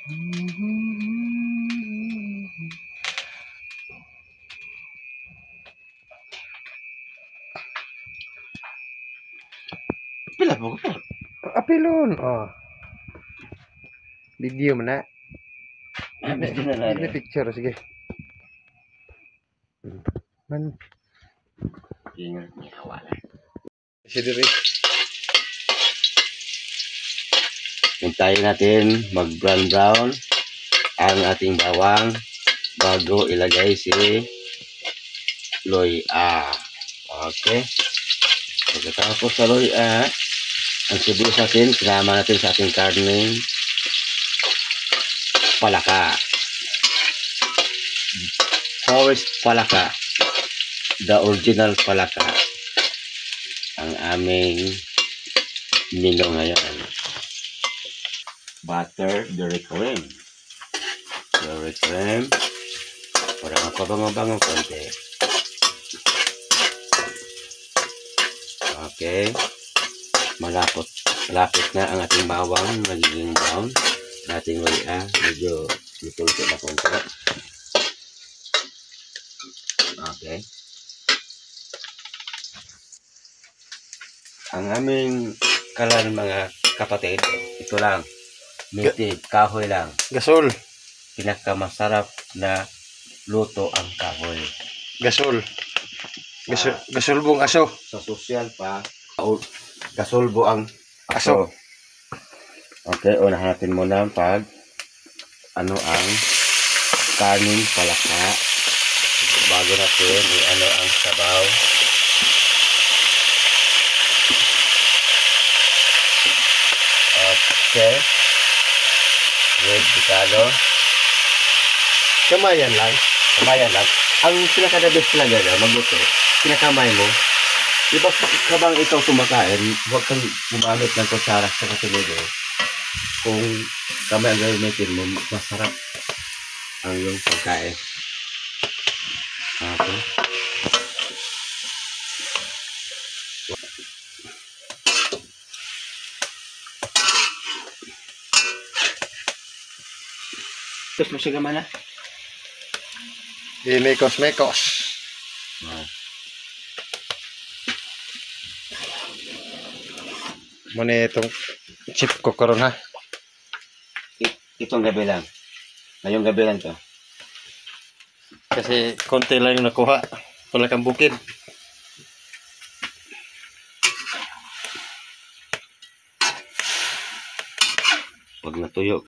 Pila po ko. Apilon. Oh. Video man na. Ini picture sige. Man. Ingat ni awala. Sige. Hintayin natin mag-brown ang ating bawang bago ilagay si loya. Okay. Pagkatapos sa loya, ang sibuyas natin, sinama natin sa ating karneng palaka. Forest palaka. The original palaka. Ang aming mino ngayon. Butter, dairy cream. Dairy cream. Para mapabango-bango konti. Okay. Malapit na ang ating bawang. Nagiging brown. Ating loya. Medyo litulto na konti. Okay. Ang aming kalan mga kapatid, ito lang. Native, kahoy lang. Gasol. Pinakamasarap na luto ang kahoy. Gasol. Gasulbong aso. Sa sosyal pa, gasolbo ang aso. Okay, unahan natin muna pag ano ang kanin palaka bago natin i-ano ang sabaw. Okay. With picado. Kamayan lang. Kamayan lang. Ang pinaka-the-best talaga na magluto, pinakamay mo. Diba kabang ikaw kumakain, huwag kang gumamit ng kutsara sa katiludo. Kung kamay ang gamitin mo, masarap ang iyong pagkain. Okay. Tapos mo siya gamana? Mekos. Muna itong chip ko karon ha. Itong gabi lang. Ngayong gabi lang to. Kasi konti lang yung nakuha. Wala kang bukid. Pag natuyo